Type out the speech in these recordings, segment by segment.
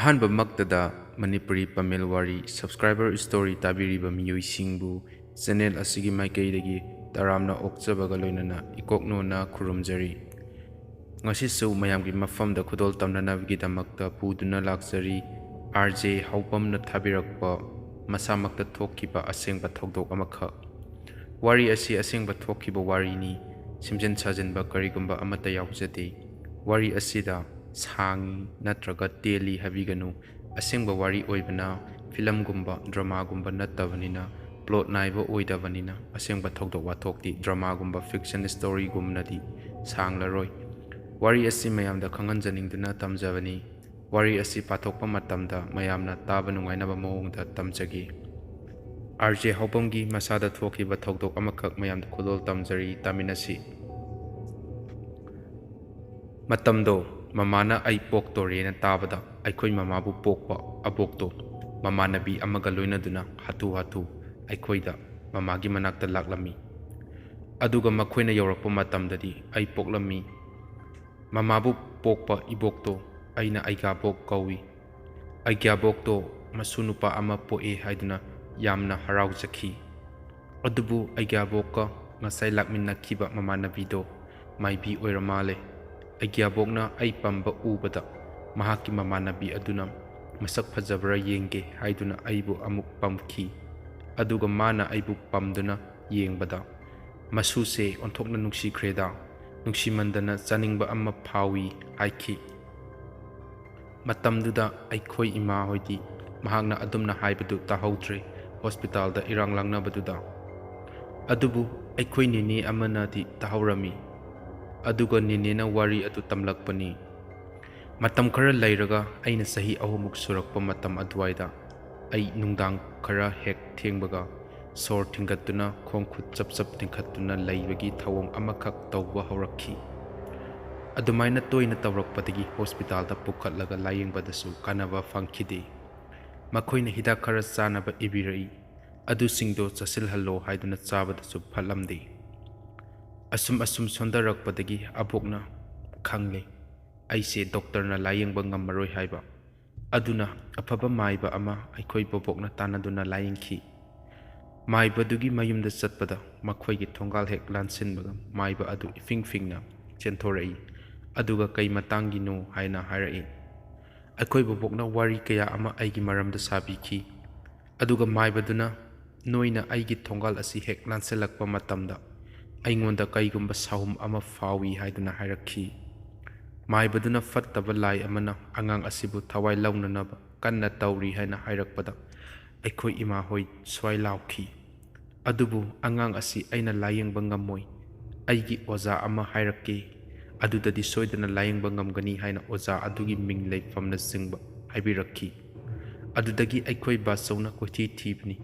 ꯑꯍꯥꯟꯕ ꯃꯛꯇꯗ ꯃꯅꯤꯄꯨꯔꯤ ꯄꯃꯦꯜ ꯋꯥꯔꯤ subscriber story ꯇꯥꯕꯤꯔꯤꯕ ꯃꯤꯑꯣꯏꯁꯤꯡꯕꯨ ꯆꯦꯅꯦꯜ ꯑꯁꯤꯒꯤ ꯃꯥꯏꯀꯩꯗꯒꯤ ꯇꯔꯥꯝꯅ ꯑꯣꯛꯆꯕꯒ ꯂꯣꯏꯅꯅ ꯏꯀꯣꯛꯅꯣꯅ ꯈꯨꯔꯨꯝꯖꯔꯤ꯫ ꯉꯁꯤꯁꯨ ꯃꯌꯥꯝꯒꯤ ꯃꯐꯝꯗ ꯈꯨꯗꯣꯜ ꯇꯝꯅꯅꯕꯒꯤꯗꯃꯛꯇ ꯄꯨꯗꯨꯅ ꯂꯥꯛꯆꯔꯤ RJ ꯍꯥꯎꯕꯝꯅ ꯊꯥꯕꯤꯔꯛꯄ ꯃꯁꯥꯃꯛꯇ ꯊꯣꯛꯈꯤꯕ ꯑꯁꯦꯡꯕ ꯊꯧꯗꯣꯛ ꯑꯃꯈꯛ꯫ ꯋꯥꯔꯤ ꯑꯁꯤ ꯑꯁꯦꯡꯕ ꯊꯣꯛꯈꯤꯕ ꯋꯥꯔꯤꯅꯤ, ꯁꯦꯝꯖꯤꯟ ꯁꯥꯖꯤꯟꯕ ꯀꯔꯤꯒꯨꯝꯕ ꯑꯃꯠꯇ ꯌꯥꯎꯖꯗꯦ꯫ ꯋꯥꯔꯤ ꯑꯁꯤꯗ ꯁꯥꯡꯏ ꯅꯠꯇ꯭ꯔꯒ ꯇꯦꯜꯂꯤ ꯍꯥꯏꯕꯤꯒꯅꯨ, ꯑꯁꯦꯡꯕ ꯋꯥꯔꯤ ꯑꯣꯏꯕꯅ ꯐꯤꯂꯝꯒꯨꯝꯕ ꯗ꯭ꯔꯃꯥꯒꯨꯝꯕ ꯅꯠꯇꯕꯅꯤꯅ, ꯄ꯭ꯂꯣꯠ ꯅꯥꯏꯕ ꯑꯣꯏꯗꯕꯅꯤꯅ ꯑꯁꯦꯡꯕ ꯊꯧꯗꯣꯛ ꯋꯥꯊꯣꯛꯇꯤ ꯗ꯭ꯔꯃꯥꯒꯨꯝꯕ ꯐꯤꯛꯁꯟ ꯁ꯭ꯇꯣꯔꯤꯒꯨꯝꯅꯗꯤ ꯁꯥꯡꯂꯔꯣꯏ꯫ ꯋꯥꯔꯤ ꯑꯁꯤ ꯃꯌꯥꯝꯗ ꯈꯪꯍꯟꯖꯅꯤꯡꯗꯨꯅ ꯇꯝꯖꯕꯅꯤ꯫ ꯋꯥꯔꯤ ꯑꯁꯤ ꯄꯥꯊꯣꯛꯄ ꯃꯇꯝꯗ ꯃꯌꯥꯝꯅ ꯇꯥꯕ ꯅꯨꯡꯉꯥꯏꯅꯕ ꯃꯑꯣꯡꯗ ꯇꯝꯖꯒꯦ꯫ RJ ꯍꯥꯎꯕꯝꯒꯤ ꯃꯁꯥꯗ ꯊꯣꯛꯈꯤꯕ ꯊꯧꯗꯣꯛ ꯑꯃꯈꯛ ꯃꯌꯥꯝꯗ ꯈꯨꯗꯣꯜ ꯇꯝꯖꯔꯤ, ꯇꯥꯃꯤꯟꯅꯁꯤ꯫ ꯃꯇꯝꯗꯣ ꯃꯃꯥꯅ ꯑꯩ ꯄꯣꯛꯇꯣꯔꯦꯅ ꯇꯥꯕꯗ ꯑꯩꯈꯣꯏ ꯃꯃꯥꯕꯨ ꯄꯣꯛꯄ ꯑꯕꯣꯛꯇꯣ ꯃꯃꯥꯟꯅꯕꯤ ꯑꯃꯒ ꯂꯣꯏꯅꯗꯨꯅ ꯍꯥꯊꯨ ꯑꯩꯈꯣꯏꯗ ꯃꯃꯥꯒꯤ ꯃꯅꯥꯛꯇ ꯂꯥꯛꯂꯝꯃꯤ꯫ ꯑꯗꯨꯒ ꯃꯈꯣꯏꯅ ꯌꯧꯔꯛꯄ ꯃꯇꯝꯗꯗꯤ ꯑꯩ ꯄꯣꯛꯂꯝꯃꯤ꯫ ꯃꯃꯥꯕꯨ ꯄꯣꯛꯄ ꯏꯕꯣꯛꯇꯣ ꯑꯩꯅ ꯑꯩꯒ꯭ꯌꯥꯕꯣꯛ ꯀꯧꯏ꯫ ꯑꯩꯒ꯭ꯌꯥꯕꯣꯛꯇꯣ ꯃꯁꯨ ꯅꯨꯄꯥ ꯑꯃ ꯄꯣꯛꯑꯦ ꯍꯥꯏꯗꯨꯅ ꯌꯥꯝꯅ ꯍꯔꯥꯎꯖꯈꯤ꯫ ꯑꯗꯨꯕꯨ ꯑꯩꯒ꯭ꯌꯥꯕꯣꯛꯀ ꯉꯁꯥꯏ ꯂꯥꯛꯃꯤꯟꯅꯈꯤꯕ ꯃꯃꯥꯟꯅꯕꯤꯗꯣ ꯃꯥꯏꯕꯤ ꯑꯣꯏꯔ ꯃꯥꯜꯂꯦ꯫ ꯑꯩꯒ꯭ꯌꯥꯕꯣꯛꯅ ꯑꯩ ꯄꯝꯕ ꯎꯕꯗ ꯃꯍꯥꯛꯀꯤ ꯃꯃꯥꯟꯅꯕꯤ ꯑꯗꯨꯅ ꯃꯁꯛ ꯐꯖꯕ꯭ꯔꯥ ꯌꯦꯡꯒꯦ ꯍꯥꯏꯗꯨꯅ ꯑꯩꯕꯨ ꯑꯃꯨꯛ ꯄꯝꯈꯤ꯫ ꯑꯗꯨꯒ ꯃꯥꯅ ꯑꯩꯕꯨ ꯄꯝꯗꯨꯅ ꯌꯦꯡꯕꯗ ꯃꯁꯨꯁꯦ ꯑꯣꯟꯊꯣꯛꯅ ꯅꯨꯡꯁꯤꯈ꯭ꯔꯦꯗ, ꯅꯨꯡꯁꯤꯃꯟꯗꯅ ꯆꯥꯅꯤꯡꯕ ꯑꯃ ꯐꯥꯎꯏ ꯍꯥꯏꯈꯤ꯫ ꯃꯇꯝꯗꯨꯗ ꯑꯩꯈꯣꯏ ꯏꯃꯥ ꯍꯣꯏꯗꯤ ꯃꯍꯥꯛꯅ ꯑꯗꯨꯝꯅ ꯍꯥꯏꯕꯗꯨ ꯇꯥꯍꯧꯗ꯭ꯔꯦ ꯍꯣꯁꯄꯤꯇꯥꯜꯗ ꯏꯔꯥꯡ ꯂꯥꯡꯅꯕꯗꯨꯗ꯫ ꯑꯗꯨꯕꯨ ꯑꯩꯈꯣꯏ ꯅꯦꯅꯦ ꯑꯃꯅꯗꯤ ꯇꯥꯍꯧꯔꯝꯃꯤ꯫ ꯑꯗꯨꯒ ꯅꯦꯅꯦꯅ ꯋꯥꯔꯤ ꯑꯗꯨ ꯇꯝꯂꯛꯄꯅꯤ꯫ ꯃꯇꯝ ꯈꯔ ꯂꯩꯔꯒ ꯑꯩꯅ ꯆꯍꯤ 3 ꯁꯨꯔꯛꯄ ꯃꯇꯝ ꯑꯗꯨꯋꯥꯏꯗ ꯑꯩ ꯅꯨꯡꯗꯥꯡ ꯈꯔ ꯍꯦꯛ ꯊꯦꯡꯕꯒ ꯁꯣꯔ ꯊꯤꯡꯒꯠꯇꯨꯅ ꯈꯣꯡ ꯈꯨꯠ ꯆꯞ ꯇꯤꯡꯈꯠꯇꯨꯅ ꯂꯩꯕꯒꯤ ꯊꯧꯑꯣꯡ ꯑꯃꯈꯛ ꯇꯧꯕ ꯍꯧꯔꯛꯈꯤ꯫ ꯑꯗꯨꯃꯥꯏꯅ ꯇꯣꯏꯅ ꯇꯧꯔꯛꯄꯗꯒꯤ ꯍꯣꯁꯄꯤꯇꯥꯜꯗ ꯄꯨꯈꯠꯂꯒ ꯂꯥꯌꯦꯡꯕꯗꯁꯨ ꯀꯥꯟꯅꯕ ꯐꯪꯈꯤꯗꯦ꯫ ꯃꯈꯣꯏꯅ ꯍꯤꯗꯥꯛ ꯈꯔ ꯆꯥꯅꯕ ꯏꯕꯤꯔꯛꯏ꯫ ꯑꯗꯨꯁꯤꯡꯗꯣ ꯆꯥꯁꯤꯜꯍꯜꯂꯣ ꯍꯥꯏꯗꯨꯅ ꯆꯥꯕꯗꯁꯨ ꯐꯠꯂꯝꯗꯦ꯫ ꯑꯁꯨꯝ ꯁꯣꯟꯊꯔꯛꯄꯗꯒꯤ ꯑꯕꯣꯛꯅ ꯈꯪꯂꯦ ꯑꯩꯁꯦ ꯗꯣꯛꯇꯔꯅ ꯂꯥꯌꯦꯡꯕ ꯉꯝꯃꯔꯣꯏ ꯍꯥꯏꯕ꯫ ꯑꯗꯨꯅ ꯑꯐꯕ ꯃꯥꯏꯕ ꯑꯃ ꯑꯩꯈꯣꯏ ꯕꯣꯕꯣꯛꯅ ꯇꯥꯟꯅꯗꯨꯅ ꯂꯥꯌꯦꯡꯈꯤ꯫ ꯃꯥꯏꯕꯗꯨꯒꯤ ꯃꯌꯨꯝꯗ ꯆꯠꯄꯗ ꯃꯈꯣꯏꯒꯤ ꯊꯣꯡꯒꯥꯜ ꯍꯦꯛ ꯂꯥꯟꯁꯤꯟꯕꯒ ꯃꯥꯏꯕ ꯑꯗꯨ ꯏꯐꯤꯡ ꯐꯤꯡꯅ ꯆꯦꯟꯊꯣꯔꯛꯏ꯫ ꯑꯗꯨꯒ ꯀꯩ ꯃꯇꯥꯡꯒꯤꯅꯣ ꯍꯥꯏꯅ ꯍꯥꯏꯔꯛꯏ꯫ ꯑꯩꯈꯣꯏ ꯕꯣꯕꯣꯛꯅ ꯋꯥꯔꯤ ꯀꯌꯥ ꯑꯃ ꯑꯩꯒꯤ ꯃꯔꯝꯗ ꯁꯥꯕꯤꯈꯤ꯫ ꯑꯗꯨꯒ ꯃꯥꯏꯕꯗꯨꯅ ꯅꯣꯏꯅ ꯑꯩꯒꯤ ꯊꯣꯡꯒꯥꯜ ꯑꯁꯤ ꯍꯦꯛ ꯂꯥꯟꯁꯤꯜꯂꯛꯄ ꯃꯇꯝꯗ ꯑꯩꯉꯣꯟꯗ ꯀꯩꯒꯨꯝꯕ ꯁꯥꯍꯨꯝ ꯑꯃ ꯐꯥꯎꯏ ꯍꯥꯏꯗꯨꯅ ꯍꯥꯏꯔꯛꯈꯤ꯫ ꯃꯥꯏꯕꯗꯨꯅ ꯐꯠꯇꯕ ꯂꯥꯏ ꯑꯃꯅ ꯑꯉꯥꯡ ꯑꯁꯤꯕꯨ ꯊꯋꯥꯏ ꯂꯧꯅꯅꯕ ꯀꯟꯅ ꯇꯧꯔꯤ ꯍꯥꯏꯅ ꯍꯥꯏꯔꯛꯄꯗ ꯑꯩꯈꯣꯏ ꯏꯃꯥ ꯍꯣꯏ ꯁ꯭ꯋꯥꯏ ꯂꯥꯎꯈꯤ꯫ ꯑꯗꯨꯕꯨ ꯑꯉꯥꯡ ꯑꯁꯤ ꯑꯩꯅ ꯂꯥꯌꯦꯡꯕ ꯉꯝꯃꯣꯏ, ꯑꯩꯒꯤ ꯑꯣꯖꯥ ꯑꯃ ꯍꯥꯏꯔꯛꯀꯦ, ꯑꯗꯨꯗꯗꯤ ꯁꯣꯏꯗꯅ ꯂꯥꯌꯦꯡꯕ ꯉꯝꯒꯅꯤ ꯍꯥꯏꯅ ꯑꯣꯖꯥ ꯑꯗꯨꯒꯤ ꯃꯤꯡ ꯂꯩꯐꯝꯅꯆꯤꯡꯕ ꯍꯥꯏꯕꯤꯔꯛꯈꯤ꯫ ꯑꯗꯨꯗꯒꯤ ꯑꯩꯈꯣꯏ ꯕꯥꯆꯧꯅ ꯀꯣꯏꯊꯤ ꯊꯤꯕꯅꯤ꯫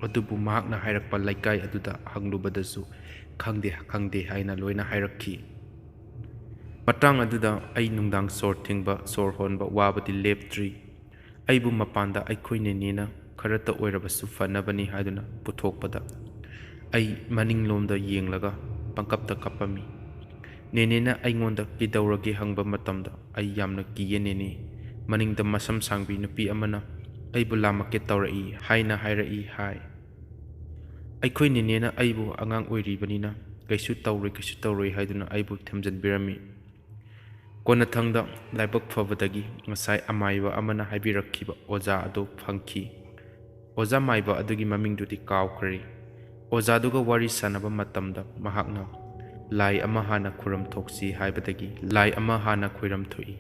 ꯑꯗꯨꯕꯨ ꯃꯍꯥꯛꯅ ꯍꯥꯏꯔꯛꯄ ꯂꯩꯀꯥꯏ ꯑꯗꯨꯗ ꯍꯪꯂꯨꯕꯗꯁꯨ ꯈꯪꯗꯦ ꯍꯥꯏꯅ ꯂꯣꯏꯅ ꯍꯥꯏꯔꯛꯈꯤ꯫ ꯃꯇꯥꯡ ꯑꯗꯨꯗ ꯑꯩ ꯅꯨꯡꯗꯥꯡ ꯁꯣꯔ ꯊꯤꯡꯕ, ꯁꯣꯔ ꯍꯣꯟꯕ ꯋꯥꯕꯗꯤ ꯂꯦꯞꯇ꯭ꯔꯤ꯫ ꯑꯩꯕꯨ ꯃꯄꯥꯟꯗ ꯑꯩꯈꯣꯏ ꯅꯦꯅꯦꯅ ꯈꯔꯇ ꯑꯣꯏꯔꯕꯁꯨ ꯐꯅꯕꯅꯤ ꯍꯥꯏꯗꯨꯅ ꯄꯨꯊꯣꯛꯄꯗ ꯑꯩ ꯃꯅꯤꯡꯂꯣꯝꯗ ꯌꯦꯡꯂꯒ ꯄꯪꯀꯞꯇ ꯀꯞꯄꯝꯃꯤ꯫ ꯅꯦꯅꯦꯅ ꯑꯩꯉꯣꯟꯗ ꯀꯩꯗꯧꯔꯒꯦ ꯍꯪꯕ ꯃꯇꯝꯗ ꯑꯩ ꯌꯥꯝꯅ ꯀꯤꯌꯦ ꯅꯦꯅꯦ, ꯃꯅꯤꯡꯗ ꯃꯁꯝ ꯁꯥꯡꯕꯤ ꯅꯨꯄꯤ ꯑꯃꯅ ꯑꯩꯕꯨ ꯂꯥꯃꯛꯀꯦ ꯇꯧꯔꯛꯏ ꯍꯥꯏꯅ ꯍꯥꯏꯔꯛꯏ ꯍꯥꯏ꯫ ꯑꯩꯈꯣꯏ ꯅꯦꯅꯦꯅ ꯑꯩꯕꯨ ꯑꯉꯥꯡ ꯑꯣꯏꯔꯤꯕꯅꯤꯅ ꯀꯩꯁꯨ ꯇꯧꯔꯣꯏ ꯍꯥꯏꯗꯨꯅ ꯑꯩꯕꯨ ꯊꯦꯝꯖꯤꯟꯕꯤꯔꯝꯃꯤ꯫ ꯀꯣꯟꯅꯊꯪꯗ ꯂꯥꯏꯕꯛ ꯐꯕꯗꯒꯤ ꯉꯁꯥꯏ ꯑꯃꯥꯏꯕ ꯑꯃꯅ ꯍꯥꯏꯕꯤꯔꯛꯈꯤꯕ ꯑꯣꯖꯥ ꯑꯗꯨ ꯐꯪꯈꯤ꯫ ꯑꯣꯖꯥ ꯃꯥꯏꯕ ꯑꯗꯨꯒꯤ ꯃꯃꯤꯡꯗꯨꯗꯤ ꯀꯥꯎꯈ꯭ꯔꯦ꯫ ꯑꯣꯖꯥꯗꯨꯒ ꯋꯥꯔꯤ ꯁꯥꯟꯅꯕ ꯃꯇꯝꯗ ꯃꯍꯥꯛꯅ ꯂꯥꯏ ꯑꯃ ꯍꯥꯟꯅ ꯈꯨꯔꯝꯊꯣꯛꯁꯤ ꯍꯥꯏꯕꯗꯒꯤ ꯂꯥꯏ ꯑꯃ ꯍꯥꯟꯅ ꯈꯨꯔꯝꯊꯣꯛꯏ꯫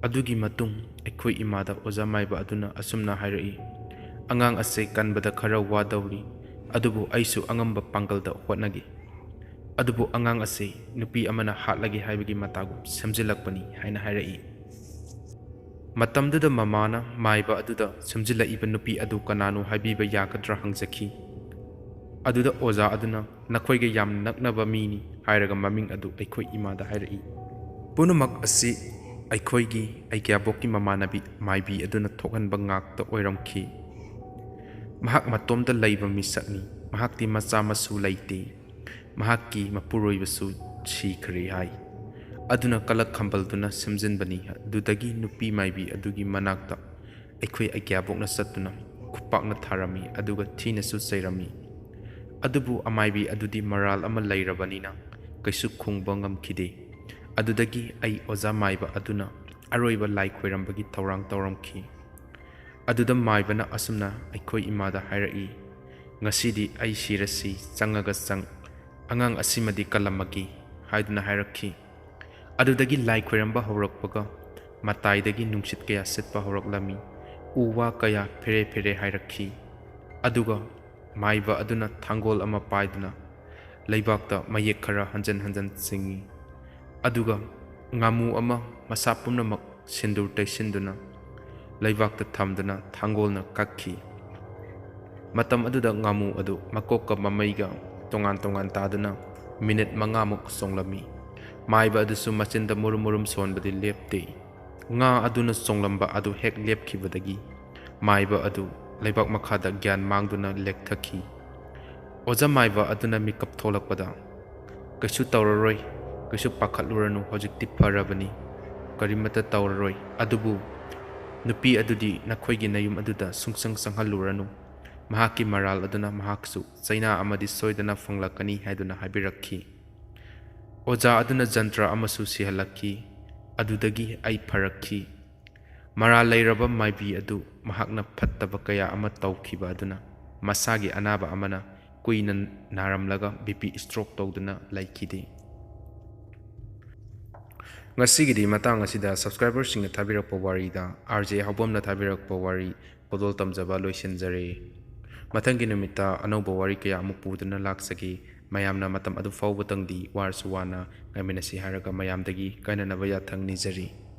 ꯑꯗꯨꯒꯤ ꯃꯇꯨꯡ ꯑꯩꯈꯣꯏ ꯏꯃꯥꯗ ꯑꯣꯖꯥ ꯃꯥꯏꯕ ꯑꯗꯨꯅ ꯑꯁꯨꯝꯅ ꯍꯥꯏꯔꯛꯏ, ꯑꯉꯥꯡ ꯑꯁꯦ ꯀꯟꯕꯗ ꯈꯔ ꯋꯥꯗꯧꯔꯤ, ꯑꯗꯨꯕꯨ ꯑꯩꯁꯨ ꯑꯉꯝꯕ ꯄꯥꯡꯒꯜꯗ ꯍꯣꯠꯅꯒꯦ꯫ ꯑꯗꯨꯕꯨ ꯑꯉꯥꯡ ꯑꯁꯦ ꯅꯨꯄꯤ ꯑꯃꯅ ꯍꯥꯠꯂꯒꯦ ꯍꯥꯏꯕꯒꯤ ꯃꯇꯥꯒꯨꯝ ꯁꯦꯝꯖꯤꯜꯂꯛꯄꯅꯤ ꯍꯥꯏꯅ ꯍꯥꯏꯔꯛꯏ꯫ ꯃꯇꯝꯗꯨꯗ ꯃꯃꯥꯅ ꯃꯥꯏꯕ ꯑꯗꯨꯗ ꯁꯦꯝꯖꯤꯜꯂꯛꯏꯕ ꯅꯨꯄꯤ ꯑꯗꯨ ꯀꯅꯥꯅꯣ ꯍꯥꯏꯕꯤꯕ ꯌꯥꯒꯗ꯭ꯔꯥ ꯍꯪꯖꯈꯤ꯫ ꯑꯗꯨꯗ ꯑꯣꯖꯥ ꯑꯗꯨꯅ ꯅꯈꯣꯏꯒ ꯌꯥꯝ ꯅꯛꯅꯕ ꯃꯤꯅꯤ ꯍꯥꯏꯔꯒ ꯃꯃꯤꯡ ꯑꯗꯨ ꯑꯩꯈꯣꯏ ꯏꯃꯥꯗ ꯍꯥꯏꯔꯛꯏ꯫ ꯄꯨꯝꯅꯃꯛ ꯑꯁꯤ ꯑꯩꯈꯣꯏꯒꯤ ꯑꯩꯒ꯭ꯌꯥꯕꯣꯛꯀꯤ ꯃꯃꯥꯟꯅꯕꯤ ꯃꯥꯏꯕꯤ ꯑꯗꯨꯅ ꯊꯣꯛꯍꯟꯕ ꯉꯥꯛꯇ ꯑꯣꯏꯔꯝꯈꯤ꯫ ꯃꯍꯥꯛ ꯃꯇꯣꯝꯇ ꯂꯩꯕ ꯃꯤꯁꯛꯅꯤ꯫ ꯃꯍꯥꯛꯇꯤ ꯃꯆꯥ ꯃꯁꯨ ꯂꯩꯇꯦ꯫ ꯃꯍꯥꯛꯀꯤ ꯃꯄꯨꯔꯣꯏꯕꯁꯨ ꯁꯤꯈ꯭ꯔꯦ ꯍꯥꯏ꯫ ꯑꯗꯨꯅ ꯀꯂꯛ ꯈꯝꯕꯜꯗꯨꯅ ꯁꯦꯝꯖꯤꯟꯕꯅꯤ꯫ ꯑꯗꯨꯗꯒꯤ ꯅꯨꯄꯤ ꯃꯥꯏꯕꯤ ꯑꯗꯨꯒꯤ ꯃꯅꯥꯛꯇ ꯑꯩꯈꯣꯏ ꯑꯒ꯭ꯌꯥꯕꯣꯛꯅ ꯆꯠꯇꯨꯅ ꯈꯨꯄꯥꯛꯅ ꯊꯥꯔꯝꯃꯤ ꯑꯗꯨꯒ ꯊꯤꯅꯁꯨ ꯆꯩꯔꯝꯃꯤ꯫ ꯑꯗꯨꯕꯨ ꯑꯃꯥꯏꯕꯤ ꯑꯗꯨꯗꯤ ꯃꯔꯥꯜ ꯑꯃ ꯂꯩꯔꯕꯅꯤꯅ ꯀꯩꯁꯨ ꯈꯨꯡꯕ ꯉꯝꯈꯤꯗꯦ꯫ ꯑꯗꯨꯗꯒꯤ ꯑꯩ ꯑꯣꯖꯥ ꯃꯥꯏꯕ ꯑꯗꯨꯅ ꯑꯔꯣꯏꯕ ꯂꯥꯏ ꯈꯣꯏꯔꯝꯕꯒꯤ ꯊꯧꯔꯥꯡ ꯇꯧꯔꯝꯈꯤ꯫ ꯑꯗꯨꯗ ꯃꯥꯏꯕꯅ ꯑꯁꯨꯝꯅ ꯑꯩꯈꯣꯏ ꯏꯃꯥꯗ ꯍꯥꯏꯔꯛꯏ, "ꯉꯁꯤꯗꯤ ꯑꯩ ꯁꯤꯔꯁꯤ ꯆꯪꯉꯒ ꯑꯉꯥꯡ ꯑꯁꯤꯃꯗꯤ ꯀꯜꯂꯝꯃꯒꯤ" ꯍꯥꯏꯗꯨꯅ ꯍꯥꯏꯔꯛꯈꯤ꯫ ꯑꯗꯨꯗꯒꯤ ꯂꯥꯏ ꯈꯣꯏꯔꯝꯕ ꯍꯧꯔꯛꯄꯒ ꯃꯇꯥꯏꯗꯒꯤ ꯅꯨꯡꯁꯤꯠ ꯀꯌꯥ ꯁꯤꯠꯄ ꯍꯧꯔꯛꯂꯝꯃꯤ꯫ ꯎ ꯋꯥ ꯀꯌా ꯐꯦꯔꯦ ꯐꯦꯔꯦ ꯍꯥꯏꯔꯛꯈꯤ꯫ ꯑꯗꯨꯒ ꯃꯥꯏꯕ ꯑꯗꯨꯅ ꯊꯥꯡꯒꯣꯜ ꯑꯃ ꯄꯥꯏꯗꯨꯅ ꯂꯩꯕꯥꯛꯇ ꯃꯌꯦꯛ ꯈꯔ ꯍꯟꯖꯟ ꯍꯟꯖꯟ ꯆꯤꯡꯏ꯫ ꯑꯗꯨꯒ ꯉꯥꯃꯨ ꯑꯃ ꯃꯁꯥ ꯄꯨꯝꯅꯃꯛ ꯁꯤꯟꯗꯨꯔ ꯇꯩꯁꯤꯟꯗꯨꯅ ꯂꯩꯕꯥꯛꯇ ꯊꯝꯗꯨꯅ ꯊꯥꯡꯒꯣꯜꯅ ꯀꯛꯈꯤ꯫ ꯃꯇꯝ ꯑꯗꯨꯗ ꯉꯥꯃꯨ ꯑꯗꯨ ꯃꯀꯣꯛꯀ ꯃꯃꯩꯒ ꯇꯣꯉꯥꯟ ꯇꯣꯉꯥꯟ ꯇꯥꯗꯨꯅ ꯃꯤꯅꯤꯠ 5ꯃꯨꯛ ꯆꯣꯡꯂꯝꯃꯤ꯫ ꯃꯥꯏꯕ ꯑꯗꯨꯁꯨ ꯃꯆꯤꯟꯗ ꯃꯨꯔꯨꯝ ꯃꯨꯔꯨꯝ ꯁꯣꯟꯕꯗꯤ ꯂꯦꯞꯇꯦ꯫ ꯉꯥ ꯑꯗꯨꯅ ꯆꯣꯡꯂꯝꯕ ꯑꯗꯨ ꯍꯦꯛ ꯂꯦꯞꯈꯤꯕꯗꯒꯤ ꯃꯥꯏꯕ ꯑꯗු ꯂꯩꯕꯥꯛ ꯃꯈꯥꯗ ꯒ꯭ꯌꯥꯟ ꯃꯥꯡꯗꯨꯅ ꯂꯦꯛꯊꯈꯤ꯫ ꯑꯣꯖꯥ ꯃꯥꯏꯕ ꯑꯗꯨꯅ ꯃꯤꯀꯞ ꯊꯣꯛꯂꯛꯄꯗ, "ꯀꯩꯁꯨ ꯇꯧꯔꯔꯣꯏ, ꯀꯩꯁꯨ ꯄꯥꯈꯠꯂꯨꯔꯅꯨ, ꯍꯧꯖꯤꯛꯇꯤ ꯐꯔꯕꯅꯤ, ꯀꯔꯤꯃꯠꯇ ꯇꯧꯔꯔꯣꯏ꯫ ꯑꯗꯨꯕꯨ ꯅꯨꯄꯤ ꯑꯗꯨꯗꯤ ꯅꯈꯣꯏꯒꯤ ꯅꯌꯨꯝ ꯑꯗꯨꯗ ꯁꯨꯡꯆꯪ ꯆꯪꯍꯜꯂꯨꯔꯅꯨ꯫ ꯃꯍꯥꯛꯀꯤ ꯃꯔꯥꯜ ꯑꯗꯨꯅ ꯃꯍꯥꯛꯁꯨ ꯆꯩꯅꯥ ꯑꯃꯗꯤ ꯁꯣꯏꯗꯅ ꯐꯪꯂꯛꯀꯅꯤ" ꯍꯥꯏꯗꯨꯅ ꯍꯥꯏꯕꯤꯔꯛꯈꯤ꯫ ꯑꯣꯖꯥ ꯑꯗꯨꯅ ꯖꯟꯇ꯭ꯔ ꯑꯃꯁꯨ ꯁꯤꯍꯜꯂꯛꯈꯤ꯫ ꯑꯗꯨꯗꯒꯤ ꯑꯩ ꯐꯔꯛꯈꯤ꯫ ꯃꯔꯥꯜ ꯂꯩꯔꯕ ꯃꯥꯏꯕꯤ ꯑꯗꯨ ꯃꯍꯥꯛꯅ ꯐꯠꯇꯕ ꯀꯌꯥ ꯑꯃ ꯇꯧꯈꯤꯕ ꯑꯗꯨꯅ ꯃꯁꯥꯒꯤ ꯑꯅꯥꯕ ꯑꯃꯅ ꯀꯨꯏꯅ ꯅꯥꯔꯝꯂꯒ BP ꯁ꯭ꯇ꯭ꯔꯣꯛ ꯇꯧꯗꯨꯅ ꯂꯩꯈꯤꯗꯦ꯫ ꯉꯁꯤꯒꯤꯗꯤ ꯃꯇꯥꯡ ꯑꯁꯤꯗ ꯁꯕꯁꯀ꯭ꯔꯥꯏꯕꯔꯁꯤꯡꯅ ꯊꯥꯕꯤꯔꯛꯄ ꯋꯥꯔꯤꯗ RJ ꯍꯧꯕꯝꯅ ꯊꯥꯕꯤꯔꯛꯄ ꯋꯥꯔꯤ ꯄꯣꯗꯣꯜ ꯇꯝꯖꯕ ꯂꯣꯏꯁꯤꯟꯖꯔꯦ꯫ ꯃꯊꯪꯒꯤ ꯅꯨꯃꯤꯠꯇ ꯑꯅꯧꯕ ꯋꯥꯔꯤ ꯀꯌꯥ ꯑꯃꯨꯛ ꯄꯨꯗꯨꯅ ꯂꯥꯛꯆꯒꯦ꯫ ꯃꯌꯥꯝꯅ ꯃꯇꯝ ꯑꯗꯨ ꯐꯥꯎꯕꯇꯪꯗꯤ ꯋꯥꯔꯁꯨ ꯋꯥꯅ ꯉꯥꯏꯃꯤꯟꯅꯁꯤ ꯍꯥꯏꯔꯒ ꯃꯌꯥꯝꯗꯒꯤ ꯀꯥꯏꯅꯅꯕ ꯌꯥꯊꯪ ꯅꯤꯖꯔꯤ꯫